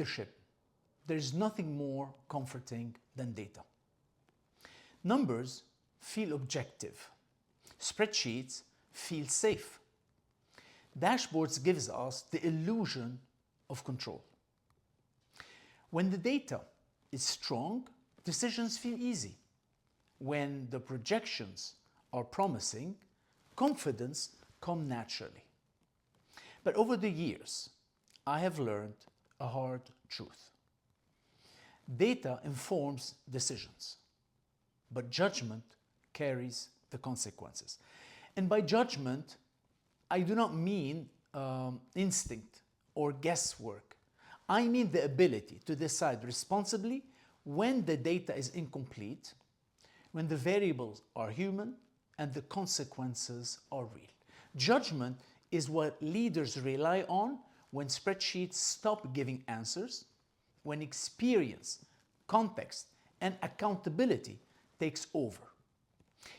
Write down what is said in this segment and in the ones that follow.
leadership, there's nothing more comforting than data. Numbers feel objective. Spreadsheets feel safe. Dashboards gives us the illusion of control. When the data is strong, decisions feel easy. When the projections are promising, confidence comes naturally. But over the years, I have learned a hard truth. Data informs decisions, but judgment carries the consequences. And by judgment, I do not mean instinct or guesswork. I mean the ability to decide responsibly when the data is incomplete, when the variables are human, and the consequences are real. Judgment is what leaders rely on when spreadsheets stop giving answers, when experience, context, and accountability takes over.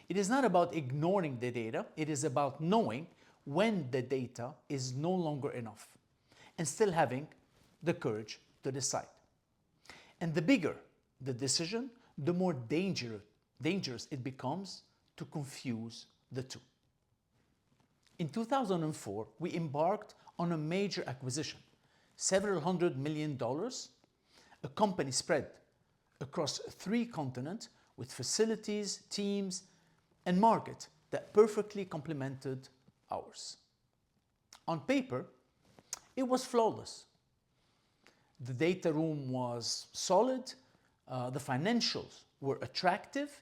It is not about ignoring the data, it is about knowing when the data is no longer enough and still having the courage to decide. And the bigger the decision, the more dangerous it becomes to confuse the two. In 2004, we embarked on a major acquisition, several $100 million, a company spread across 3 continents with facilities, teams, and market that perfectly complemented ours. On paper, it was flawless. The data room was solid, the financials were attractive,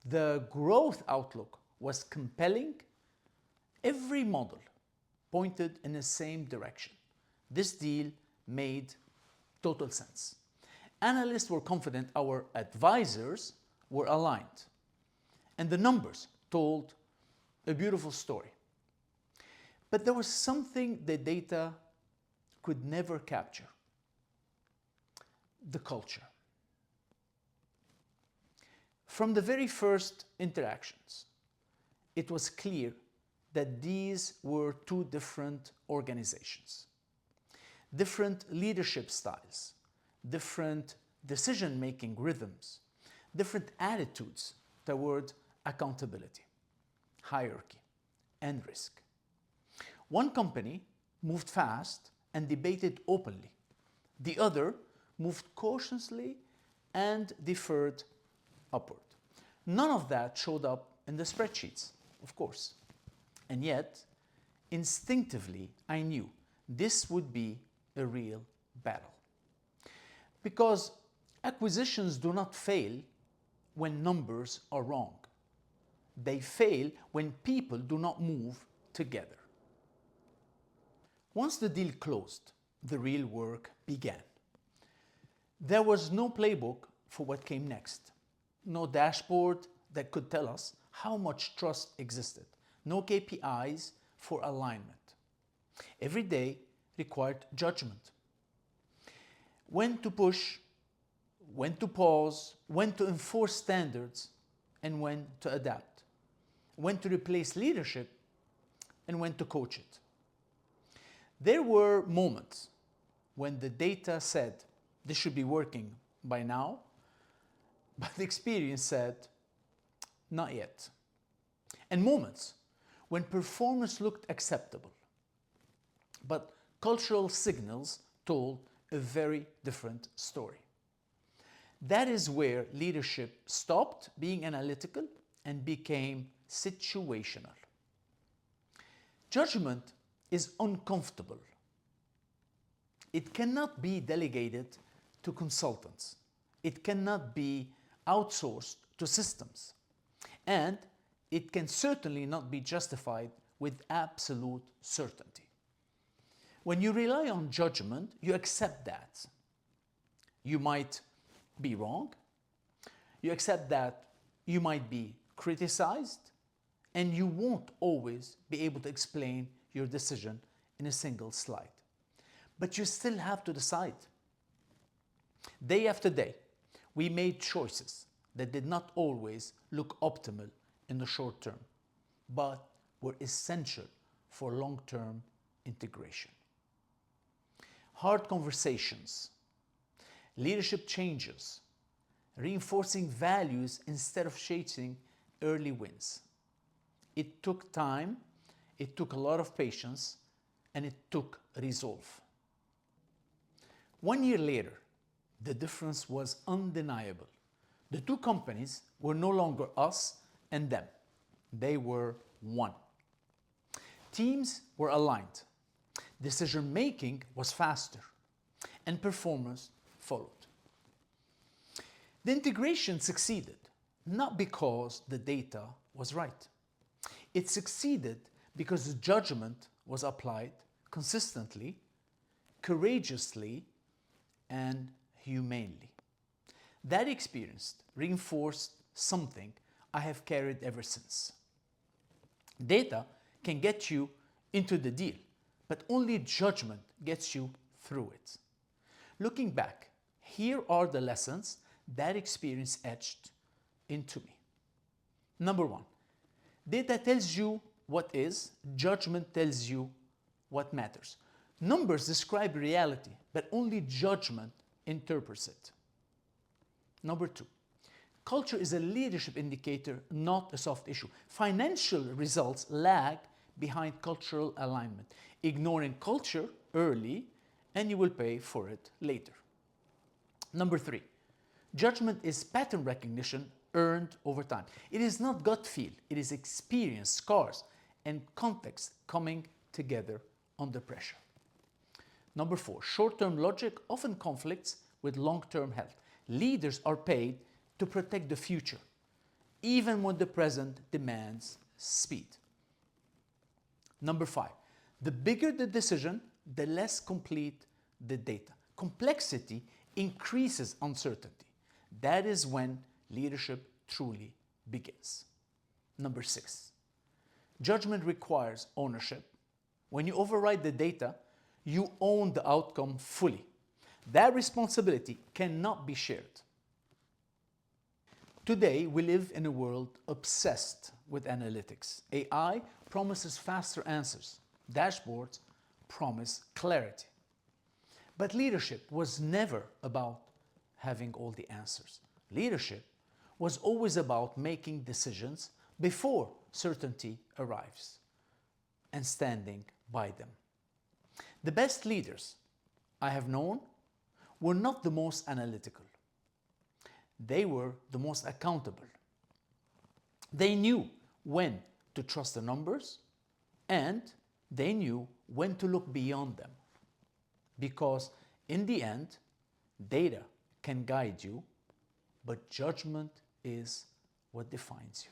the growth outlook was compelling. Every model pointed in the same direction. This deal made total sense. Analysts were confident, our advisors were aligned, and the numbers told a beautiful story. But there was something the data could never capture: the culture. From the very first interactions, it was clear that these were 2 different organizations, different leadership styles, different decision-making rhythms, different attitudes toward accountability, hierarchy, and risk. One company moved fast and debated openly. The other moved cautiously and deferred upward. None of that showed up in the spreadsheets, of course. And yet, instinctively, I knew this would be a real battle. Because acquisitions do not fail when numbers are wrong. They fail when people do not move together. Once the deal closed, the real work began. There was no playbook for what came next. No dashboard that could tell us how much trust existed. No KPIs for alignment. Every day required judgment. When to push, when to pause, when to enforce standards, and when to adapt. When to replace leadership, and when to coach it. There were moments when the data said this should be working by now, but the experience said not yet. And moments when performance looked acceptable, but cultural signals told a very different story. That is where leadership stopped being analytical and became situational. Judgment is uncomfortable. It cannot be delegated to consultants. It cannot be outsourced to systems. And it can certainly not be justified with absolute certainty. When you rely on judgment, you accept that. You might be wrong. You accept that you might be criticized, and you won't always be able to explain your decision in a single slide. But you still have to decide. Day after day, we made choices that did not always look optimal in the short term, but were essential for long-term integration. Hard conversations, Leadership changes, reinforcing values instead of chasing early wins. It took time, it took a lot of patience, and it took resolve. 1 year later, the difference was undeniable. The two companies were no longer us and them. They were one. Teams were aligned. Decision-making was faster, and performance followed. The integration succeeded, not because the data was right. It succeeded because the judgment was applied consistently, courageously, and humanely. That experience reinforced something I have carried ever since. Data can get you into the deal, but only judgment gets you through it. Looking back, here are the lessons that experience etched into me. Number one, data tells you what is, judgment tells you what matters. Numbers describe reality, but only judgment interprets it. Number two, culture is a leadership indicator, not a soft issue. Financial results lag behind cultural alignment. Ignoring culture early and you will pay for it later. Number three, judgment is pattern recognition earned over time. It is not gut feel, it is experience, scars, and context coming together under pressure. Number four, short-term logic often conflicts with long-term health. Leaders are paid to protect the future, even when the present demands speed. Number five, the bigger the decision, the less complete the data. Complexity increases uncertainty. That is when leadership truly begins. Number six, judgment requires ownership. When you override the data, you own the outcome fully. That responsibility cannot be shared. Today, we live in a world obsessed with analytics. AI promises faster answers. Dashboards promise clarity. But leadership was never about having all the answers. Leadership was always about making decisions before certainty arrives and standing by them. The best leaders I have known were not the most analytical. They were the most accountable. They knew when to trust the numbers, and they knew when to look beyond them. Because in the end, data can guide you, but judgment is what defines you.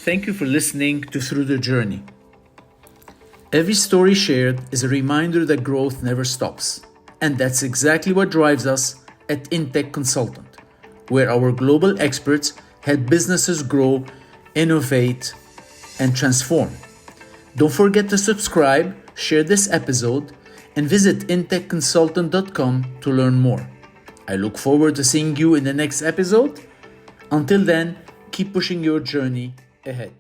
Thank you for listening to Through the Journey. Every story shared is a reminder that growth never stops. And that's exactly what drives us at Intech Consultant, where our global experts help businesses grow, innovate, and transform. Don't forget to subscribe, share this episode, and visit intechconsultant.com to learn more. I look forward to seeing you in the next episode. Until then, keep pushing your journey ahead.